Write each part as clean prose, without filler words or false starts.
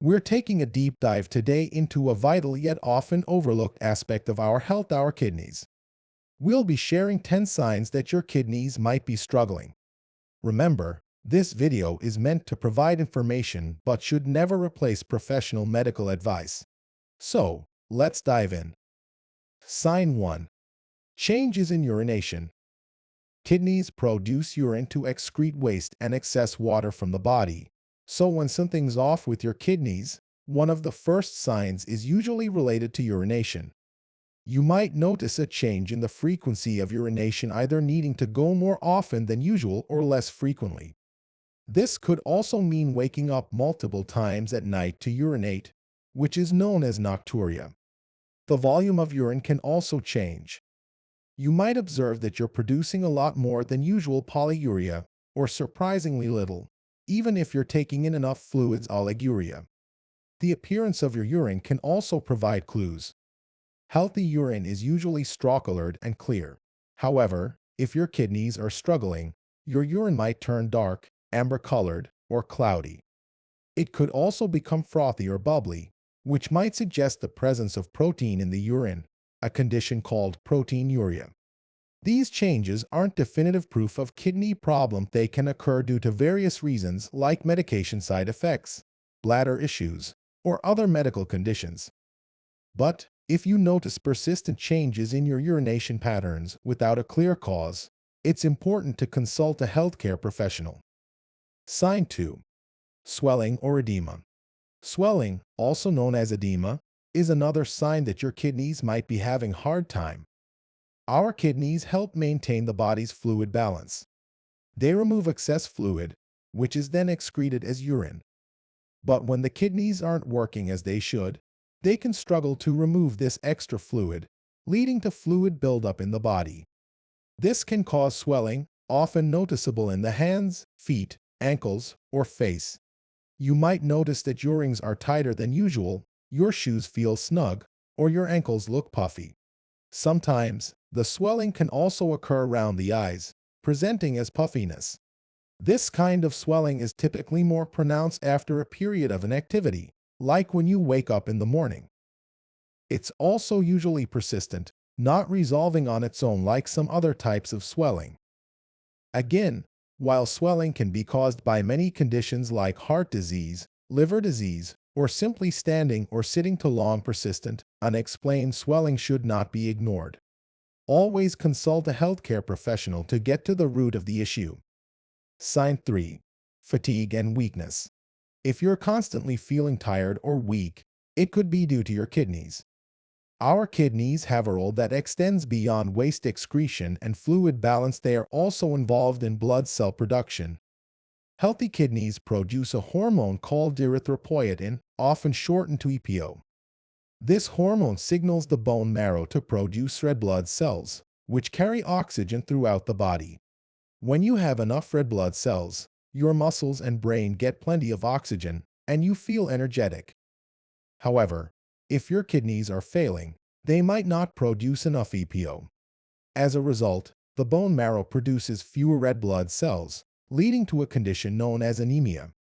We're taking a deep dive today into a vital yet often overlooked aspect of our health, our kidneys. We'll be sharing 10 signs that your kidneys might be struggling. Remember, this video is meant to provide information but should never replace professional medical advice. So, let's dive in. Sign 1. Changes in urination. Kidneys produce urine to excrete waste and excess water from the body. So when something's off with your kidneys, one of the first signs is usually related to urination. You might notice a change in the frequency of urination, either needing to go more often than usual or less frequently. This could also mean waking up multiple times at night to urinate, which is known as nocturia. The volume of urine can also change. You might observe that you're producing a lot more than usual polyuria, or surprisingly little, even if you're taking in enough fluids, oliguria. The appearance of your urine can also provide clues. Healthy urine is usually straw-colored and clear. However, if your kidneys are struggling, your urine might turn dark, amber-colored, or cloudy. It could also become frothy or bubbly, which might suggest the presence of protein in the urine, a condition called proteinuria. These changes aren't definitive proof of kidney problem. They can occur due to various reasons like medication side effects, bladder issues, or other medical conditions. But if you notice persistent changes in your urination patterns without a clear cause, it's important to consult a healthcare professional. Sign 2. Swelling or edema. Swelling, also known as edema, is another sign that your kidneys might be having a hard time. Our kidneys help maintain the body's fluid balance. They remove excess fluid, which is then excreted as urine. But when the kidneys aren't working as they should, they can struggle to remove this extra fluid, leading to fluid buildup in the body. This can cause swelling, often noticeable in the hands, feet, ankles, or face. You might notice that your rings are tighter than usual, your shoes feel snug, or your ankles look puffy. Sometimes, the swelling can also occur around the eyes, presenting as puffiness. This kind of swelling is typically more pronounced after a period of inactivity, like when you wake up in the morning. It's also usually persistent, not resolving on its own like some other types of swelling. Again, while swelling can be caused by many conditions like heart disease, liver disease, or simply standing or sitting too long, persistent, unexplained swelling should not be ignored. Always consult a healthcare professional to get to the root of the issue. Sign 3. Fatigue and weakness. If you're constantly feeling tired or weak, it could be due to your kidneys. Our kidneys have a role that extends beyond waste excretion and fluid balance. They are also involved in blood cell production. Healthy kidneys produce a hormone called erythropoietin, often shortened to EPO. This hormone signals the bone marrow to produce red blood cells, which carry oxygen throughout the body. When you have enough red blood cells, your muscles and brain get plenty of oxygen, and you feel energetic. However, if your kidneys are failing, they might not produce enough EPO. As a result, the bone marrow produces fewer red blood cells, leading to a condition known as anemia.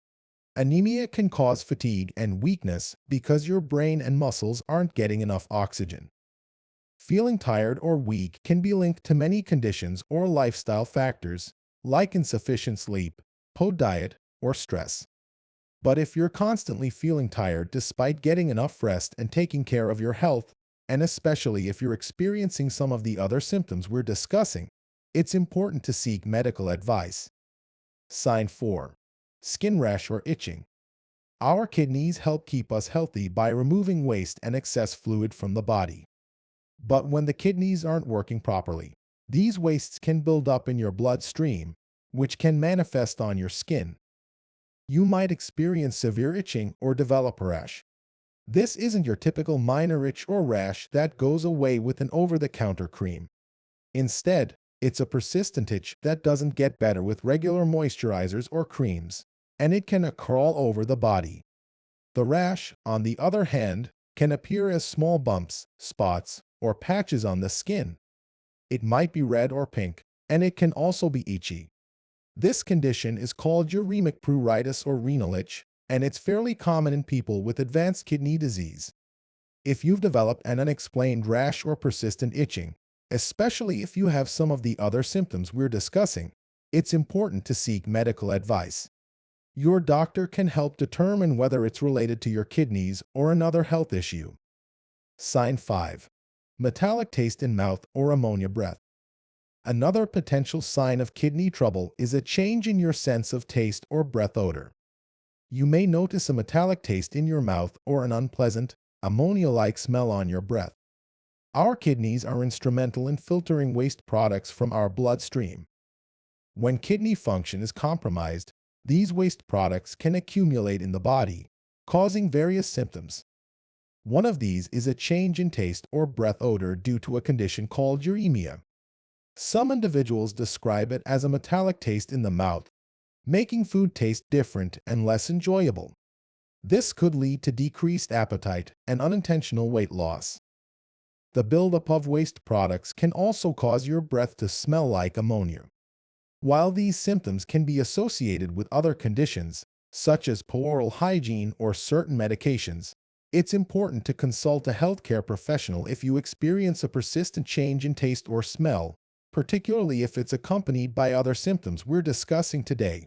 Anemia can cause fatigue and weakness because your brain and muscles aren't getting enough oxygen. Feeling tired or weak can be linked to many conditions or lifestyle factors, like insufficient sleep, poor diet, or stress. But if you're constantly feeling tired despite getting enough rest and taking care of your health, and especially if you're experiencing some of the other symptoms we're discussing, it's important to seek medical advice. Sign 4. Skin rash or itching. Our kidneys help keep us healthy by removing waste and excess fluid from the body. But when the kidneys aren't working properly, these wastes can build up in your bloodstream, which can manifest on your skin. You might experience severe itching or develop a rash. This isn't your typical minor itch or rash that goes away with an over-the-counter cream. Instead, it's a persistent itch that doesn't get better with regular moisturizers or creams, and it can occur all over the body. The rash, on the other hand, can appear as small bumps, spots, or patches on the skin. It might be red or pink, and it can also be itchy. This condition is called uremic pruritus or renal itch, and it's fairly common in people with advanced kidney disease. If you've developed an unexplained rash or persistent itching, especially if you have some of the other symptoms we're discussing, it's important to seek medical advice. Your doctor can help determine whether it's related to your kidneys or another health issue. Sign 5. Metallic taste in mouth or ammonia breath. Another potential sign of kidney trouble is a change in your sense of taste or breath odor. You may notice a metallic taste in your mouth or an unpleasant, ammonia-like smell on your breath. Our kidneys are instrumental in filtering waste products from our bloodstream. When kidney function is compromised, these waste products can accumulate in the body, causing various symptoms. One of these is a change in taste or breath odor due to a condition called uremia. Some individuals describe it as a metallic taste in the mouth, making food taste different and less enjoyable. This could lead to decreased appetite and unintentional weight loss. The buildup of waste products can also cause your breath to smell like ammonia. While these symptoms can be associated with other conditions, such as poor oral hygiene or certain medications, it's important to consult a healthcare professional if you experience a persistent change in taste or smell, particularly if it's accompanied by other symptoms we're discussing today.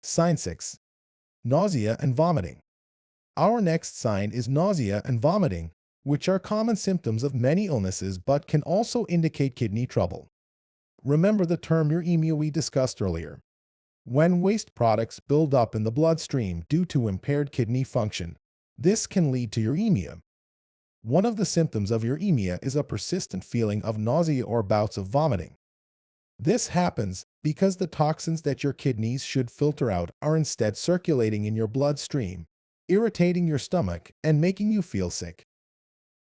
Sign 6. Nausea and vomiting. Our next sign is nausea and vomiting, which are common symptoms of many illnesses but can also indicate kidney trouble. Remember the term uremia we discussed earlier. When waste products build up in the bloodstream due to impaired kidney function, this can lead to uremia. One of the symptoms of uremia is a persistent feeling of nausea or bouts of vomiting. This happens because the toxins that your kidneys should filter out are instead circulating in your bloodstream, irritating your stomach and making you feel sick.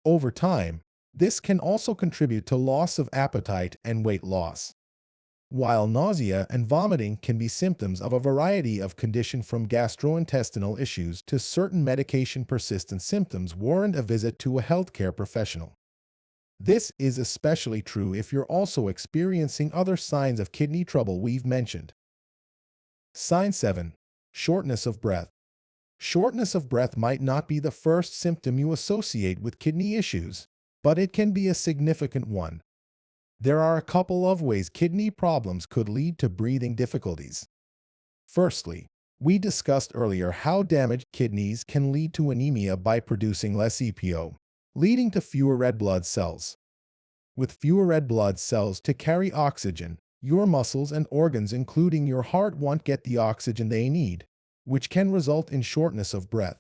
Over time, this can also contribute to loss of appetite and weight loss. While nausea and vomiting can be symptoms of a variety of conditions from gastrointestinal issues to certain medication-persistent symptoms warrant a visit to a healthcare professional. This is especially true if you're also experiencing other signs of kidney trouble we've mentioned. Sign 7. Shortness of breath. Shortness of breath might not be the first symptom you associate with kidney issues, but it can be a significant one. There are a couple of ways kidney problems could lead to breathing difficulties. Firstly, we discussed earlier how damaged kidneys can lead to anemia by producing less EPO, leading to fewer red blood cells. With fewer red blood cells to carry oxygen, your muscles and organs including your heart won't get the oxygen they need, which can result in shortness of breath.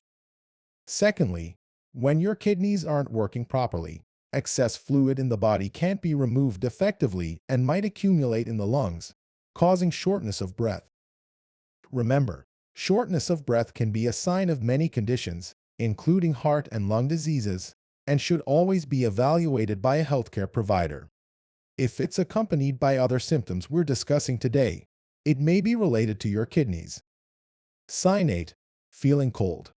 Secondly, when your kidneys aren't working properly, excess fluid in the body can't be removed effectively and might accumulate in the lungs, causing shortness of breath. Remember, shortness of breath can be a sign of many conditions, including heart and lung diseases, and should always be evaluated by a healthcare provider. If it's accompanied by other symptoms we're discussing today, it may be related to your kidneys. Sign 8. Feeling cold.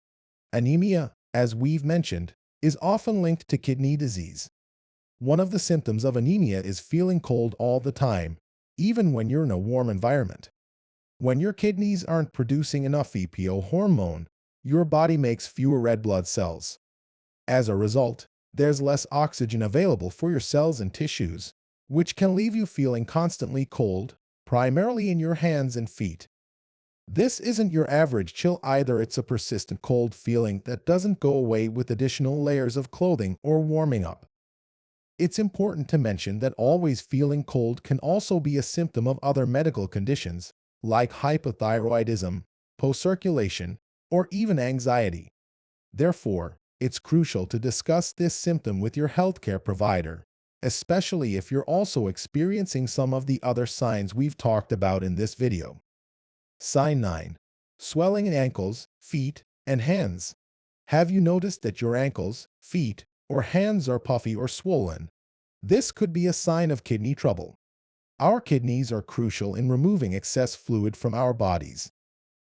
Anemia, as we've mentioned, is often linked to kidney disease. One of the symptoms of anemia is feeling cold all the time, even when you're in a warm environment. When your kidneys aren't producing enough EPO hormone, your body makes fewer red blood cells. As a result, there's less oxygen available for your cells and tissues, which can leave you feeling constantly cold, primarily in your hands and feet. This isn't your average chill either, it's a persistent cold feeling that doesn't go away with additional layers of clothing or warming up. It's important to mention that always feeling cold can also be a symptom of other medical conditions, like hypothyroidism, post-circulation, or even anxiety. Therefore, it's crucial to discuss this symptom with your healthcare provider, especially if you're also experiencing some of the other signs we've talked about in this video. Sign 9. Swelling in ankles, feet, and hands. Have you noticed that your ankles, feet, or hands are puffy or swollen? This could be a sign of kidney trouble. Our kidneys are crucial in removing excess fluid from our bodies.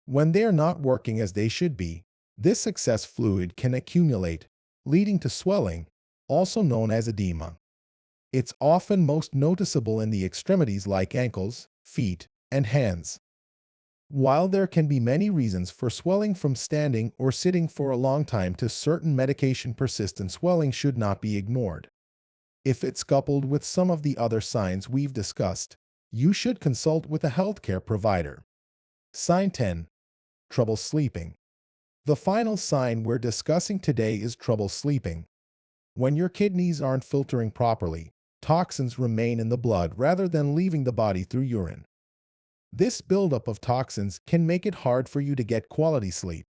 When they are not working as they should be, this excess fluid can accumulate, leading to swelling, also known as edema. It's often most noticeable in the extremities like ankles, feet, and hands. While there can be many reasons for swelling from standing or sitting for a long time to certain medication-persistent swelling should not be ignored. If it's coupled with some of the other signs we've discussed, you should consult with a healthcare provider. Sign 10. Trouble sleeping. The final sign we're discussing today is trouble sleeping. When your kidneys aren't filtering properly, toxins remain in the blood rather than leaving the body through urine. This buildup of toxins can make it hard for you to get quality sleep.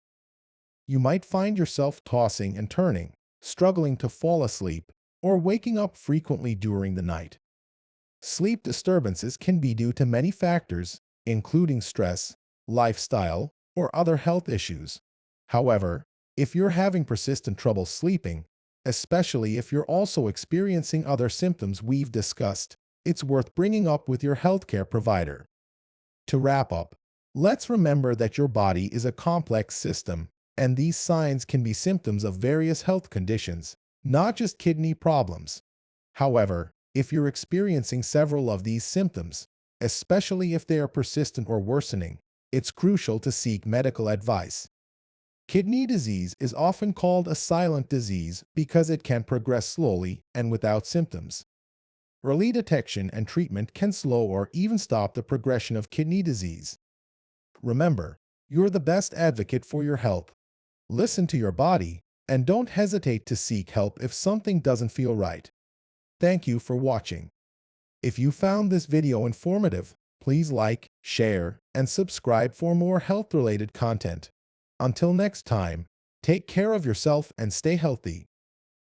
You might find yourself tossing and turning, struggling to fall asleep, or waking up frequently during the night. Sleep disturbances can be due to many factors, including stress, lifestyle, or other health issues. However, if you're having persistent trouble sleeping, especially if you're also experiencing other symptoms we've discussed, it's worth bringing up with your healthcare provider. To wrap up, let's remember that your body is a complex system, and these signs can be symptoms of various health conditions, not just kidney problems. However, if you're experiencing several of these symptoms, especially if they are persistent or worsening, it's crucial to seek medical advice. Kidney disease is often called a silent disease because it can progress slowly and without symptoms. Early detection and treatment can slow or even stop the progression of kidney disease. Remember, you're the best advocate for your health. Listen to your body, and don't hesitate to seek help if something doesn't feel right. Thank you for watching. If you found this video informative, please like, share, and subscribe for more health-related content. Until next time, take care of yourself and stay healthy.